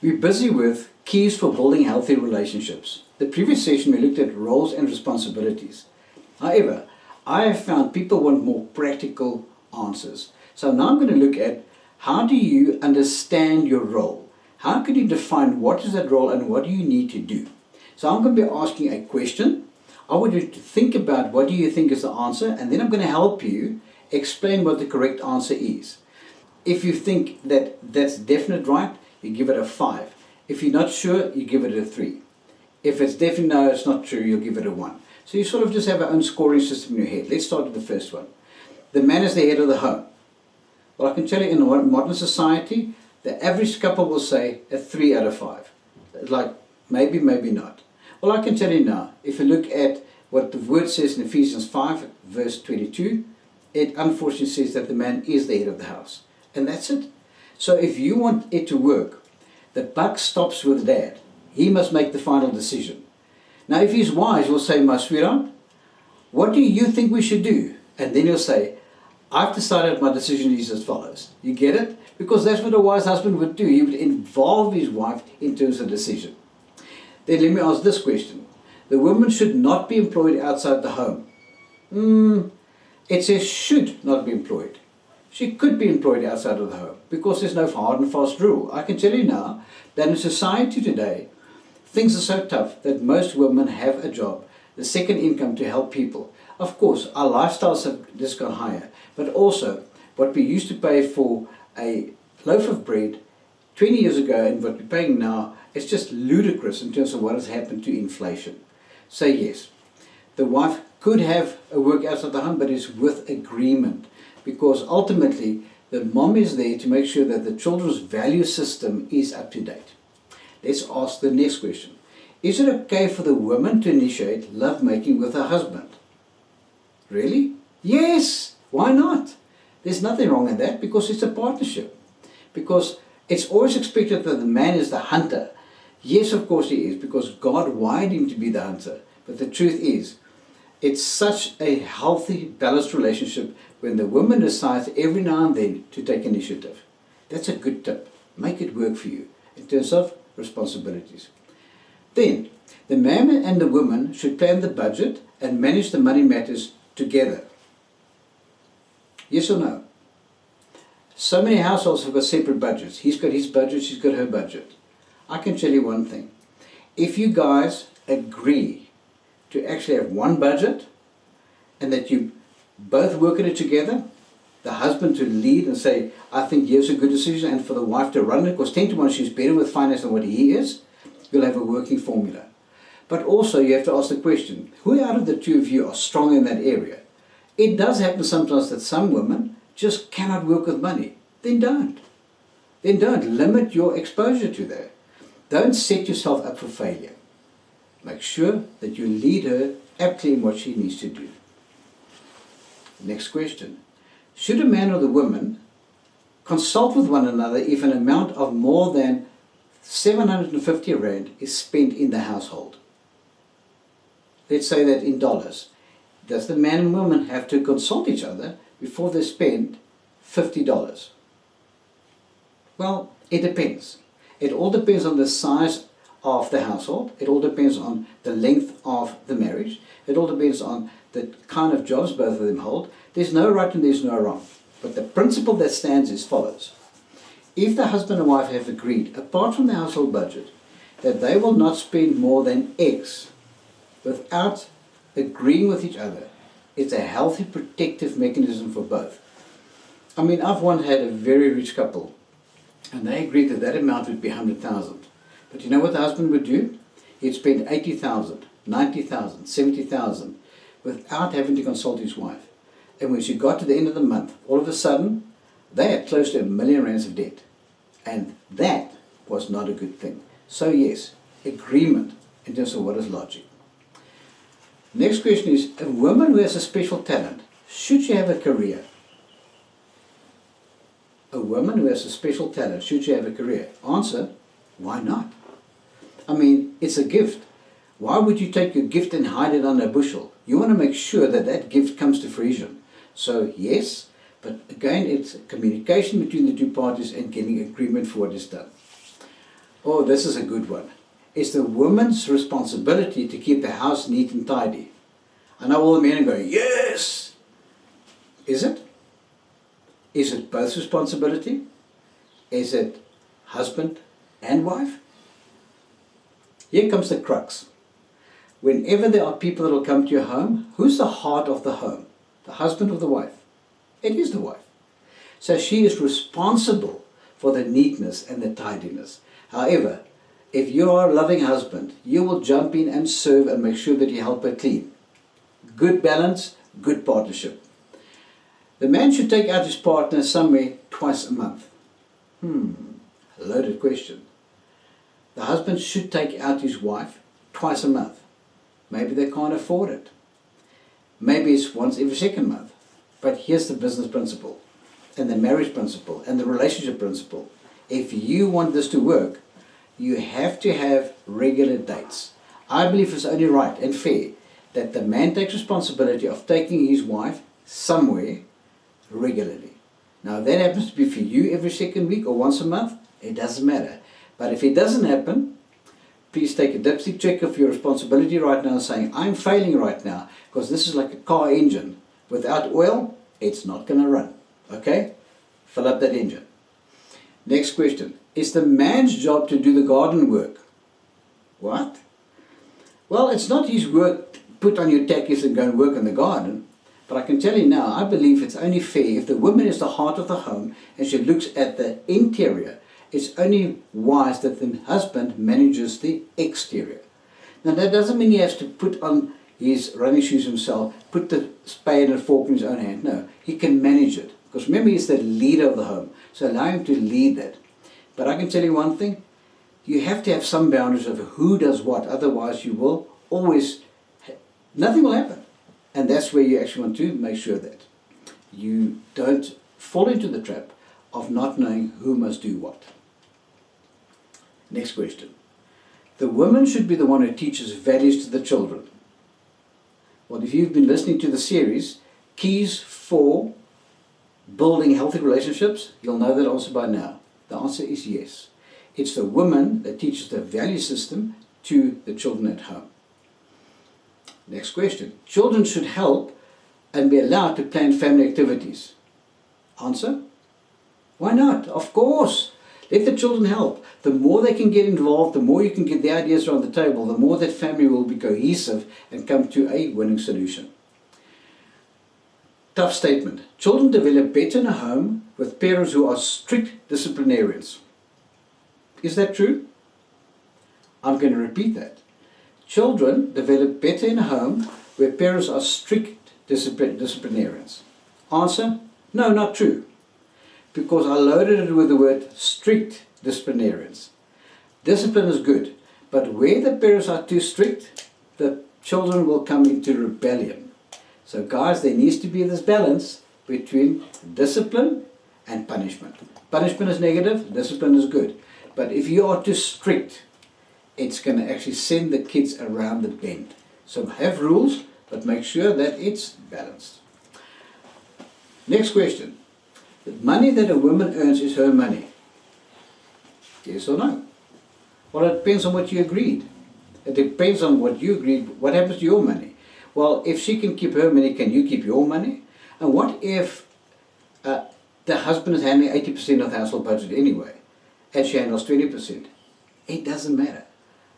We're busy with keys for building healthy relationships. The previous session we looked at roles and responsibilities. However, I have found people want more practical answers. So now I'm going to look at how do you understand your role? How can you define what is that role and what do you need to do? So I'm going to be asking a question. I want you to think about what do you think is the answer, and then I'm going to help you explain what the correct answer is. If you think that that's definite right, you give it a 5. If you're not sure, you give it a 3. If it's definitely no, it's not true, you'll give it a 1. So you sort of just have your own scoring system in your head. Let's start with the first one. The man is the head of the home. Well, I can tell you in modern society, the average couple will say a 3 out of 5. Like, maybe, maybe not. Well, I can tell you now, if you look at what the word says in Ephesians 5, verse 22, it unfortunately says that the man is the head of the house. And that's it. So if you want it to work, the buck stops with dad. He must make the final decision. Now, if he's wise, he'll say, my sweetheart, what do you think we should do? And then he'll say, I've decided my decision is as follows. You get it? Because that's what a wise husband would do. He would involve his wife in terms of decision. Then let me ask this question. The woman should not be employed outside the home. It says should not be employed. She could be employed outside of the home because there's no hard and fast rule. I can tell you now that in society today, things are so tough that most women have a job, the second income to help people. Of course, our lifestyles have just gone higher, but also what we used to pay for a loaf of bread 20 years ago and what we're paying now, it's just ludicrous in terms of what has happened to inflation. So yes, the wife could have a work outside the home, but it's with agreement. Because ultimately, the mom is there to make sure that the children's value system is up to date. Let's ask the next question. Is it okay for the woman to initiate lovemaking with her husband? Really? Yes! Why not? There's nothing wrong in that because it's a partnership. Because it's always expected that the man is the hunter. Yes, of course he is, because God wired him to be the hunter. But the truth is, it's such a healthy, balanced relationship when the woman decides every now and then to take initiative. That's a good tip. Make it work for you in terms of responsibilities. Then, the man and the woman should plan the budget and manage the money matters together. Yes or no? So many households have got separate budgets. He's got his budget, she's got her budget. I can tell you one thing. If you guys agree to actually have one budget and that you both work at it together, the husband to lead and say, I think here's a good decision, and for the wife to run it, because 10 to 1 she's better with finance than what he is, you'll have a working formula. But also you have to ask the question, who out of the two of you are strong in that area? It does happen sometimes that some women just cannot work with money. Then don't. Then don't. Limit your exposure to that. Don't set yourself up for failure. Make sure that you lead her aptly in what she needs to do. Next question. Should a man or the woman consult with one another if an amount of more than 750 Rand is spent in the household? Let's say that in dollars. Does the man and woman have to consult each other before they spend $50? Well, it depends. It all depends on the size of the household. It all depends on the length of the marriage. It all depends on the kind of jobs both of them hold. There's no right and there's no wrong. But the principle that stands is follows. If the husband and wife have agreed, apart from the household budget, that they will not spend more than X without agreeing with each other, it's a healthy protective mechanism for both. I mean, I've once had a very rich couple and they agreed that that amount would be 100,000. But you know what the husband would do? He'd spend 80,000, 90,000, 70,000 without having to consult his wife. And when she got to the end of the month, all of a sudden, they had close to R1 million of debt. And that was not a good thing. So yes, agreement in terms of what is logic. Next question is, a woman who has a special talent, should she have a career? A woman who has a special talent, should she have a career? Answer, why not? I mean, it's a gift. Why would you take your gift and hide it under a bushel? You want to make sure that that gift comes to fruition. So yes, but again, it's communication between the two parties and getting agreement for what is done. Oh, this is a good one. It's the woman's responsibility to keep the house neat and tidy. I know all the men are going, yes! Is it? Is it both responsibility? Is it husband and wife? Here comes the crux. Whenever there are people that will come to your home, who's the heart of the home? The husband or the wife? It is the wife. So she is responsible for the neatness and the tidiness. However, if you are a loving husband, you will jump in and serve and make sure that you help her clean. Good balance, good partnership. The man should take out his partner somewhere twice a month. Loaded question. The husband should take out his wife twice a month. Maybe they can't afford it. Maybe it's once every second month. But here's the business principle, and the marriage principle, and the relationship principle. If you want this to work, you have to have regular dates. I believe it's only right and fair that the man takes responsibility of taking his wife somewhere regularly. Now, if that happens to be for you every second week or once a month, it doesn't matter. But if it doesn't happen, please take a dipstick check of your responsibility right now, saying, I'm failing right now, because this is like a car engine. Without oil, it's not going to run. Okay? Fill up that engine. Next question. It's the man's job to do the garden work. What? Well, it's not his work. Put on your tackies and go and work in the garden. But I can tell you now, I believe it's only fair if the woman is the heart of the home and she looks at the interior. It's only wise that the husband manages the exterior. Now, that doesn't mean he has to put on his running shoes himself, put the spade and fork in his own hand. No, he can manage it. Because remember, he's the leader of the home. So allow him to lead that. But I can tell you one thing. You have to have some boundaries of who does what. Otherwise, you will always, nothing will happen. And that's where you actually want to make sure that you don't fall into the trap of not knowing who must do what. Next question. The woman should be the one who teaches values to the children. Well, if you've been listening to the series, Keys for Building Healthy Relationships, you'll know that answer by now. The answer is yes. It's the woman that teaches the value system to the children at home. Next question. Children should help and be allowed to plan family activities. Answer? Why not? Of course. Let the children help. The more they can get involved, the more you can get the ideas around the table, the more that family will be cohesive and come to a winning solution. Tough statement. Children develop better in a home with parents who are strict disciplinarians. Is that true? I'm going to repeat that. Children develop better in a home where parents are strict disciplinarians. Answer? No, not true. Because I loaded it with the word strict disciplinarians. Discipline is good, but where the parents are too strict, the children will come into rebellion. So guys, there needs to be this balance between discipline and punishment. Punishment is negative, discipline is good. But if you are too strict, it's going to actually send the kids around the bend. So have rules, but make sure that it's balanced. Next question. The money that a woman earns is her money. Yes or no? Well, it depends on what you agreed. It depends on what you agreed. What happens to your money? Well, if she can keep her money, can you keep your money? And what if the husband is handling 80% of the household budget anyway, and she handles 20%? It doesn't matter.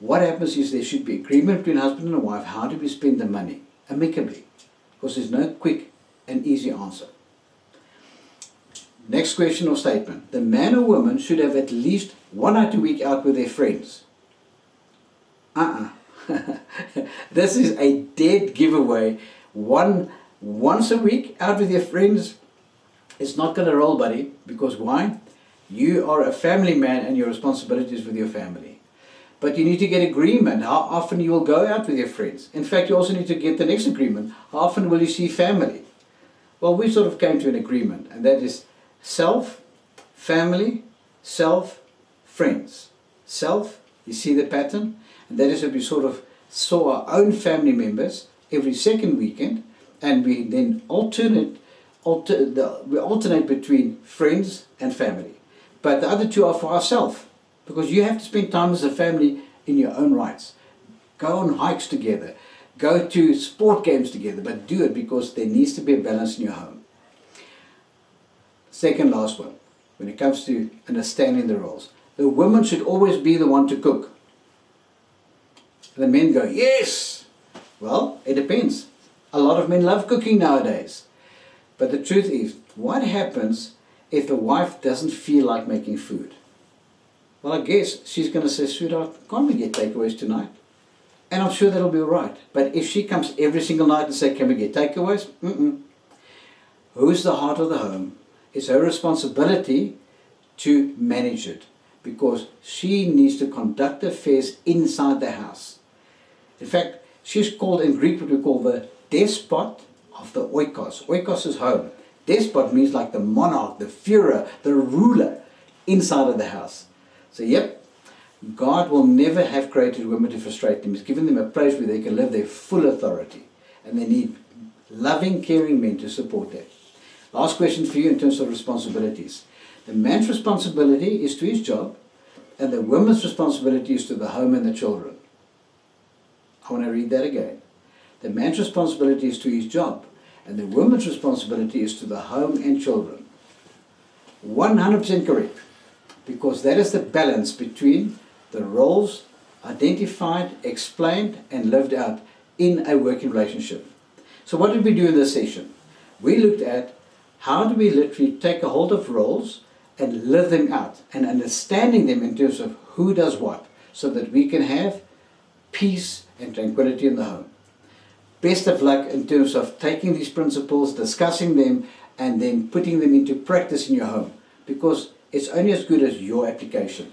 What happens is there should be agreement between husband and wife how do we spend the money amicably, because there's no quick and easy answer. Next question or statement. The man or woman should have at least one night a week out with their friends. This is a dead giveaway. Once a week out with your friends, it's not going to roll, buddy. Because why? You are a family man and your responsibility is with your family. But you need to get agreement how often you will go out with your friends. In fact, you also need to get the next agreement. How often will you see family? Well, we sort of came to an agreement, and that is self, family, self, friends. Self, you see the pattern? And that is that we sort of saw our own family members every second weekend, and we then alternate between friends and family. But the other two are for ourselves. because you have to spend time as a family in your own rights. Go on hikes together, go to sport games together, but do it because there needs to be a balance in your home. Second last one, when it comes to understanding the roles. The woman should always be the one to cook. The men go, yes! Well, it depends. A lot of men love cooking nowadays. But the truth is, what happens if the wife doesn't feel like making food? Well, I guess she's going to say, sweetheart, can't we get takeaways tonight? And I'm sure that'll be all right. But if she comes every single night and says, can we get takeaways? Who's the heart of the home? It's her responsibility to manage it, because she needs to conduct affairs inside the house. In fact, she's called in Greek what we call the despot of the oikos. Oikos is home. Despot means like the monarch, the Führer, the ruler inside of the house. So yep, God will never have created women to frustrate them. He's given them a place where they can live their full authority. And they need loving, caring men to support them. Last question for you in terms of responsibilities. The man's responsibility is to his job, and the woman's responsibility is to the home and the children. I want to read that again. The man's responsibility is to his job, and the woman's responsibility is to the home and children. 100% correct, because that is the balance between the roles identified, explained, and lived out in a working relationship. So what did we do in this session? We looked at how do we literally take a hold of roles and live them out, and understanding them in terms of who does what, so that we can have peace and tranquility in the home. Best of luck in terms of taking these principles, discussing them, and then putting them into practice in your home, because it's only as good as your application.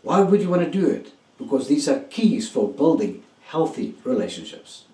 Why would you want to do it? Because these are keys for building healthy relationships.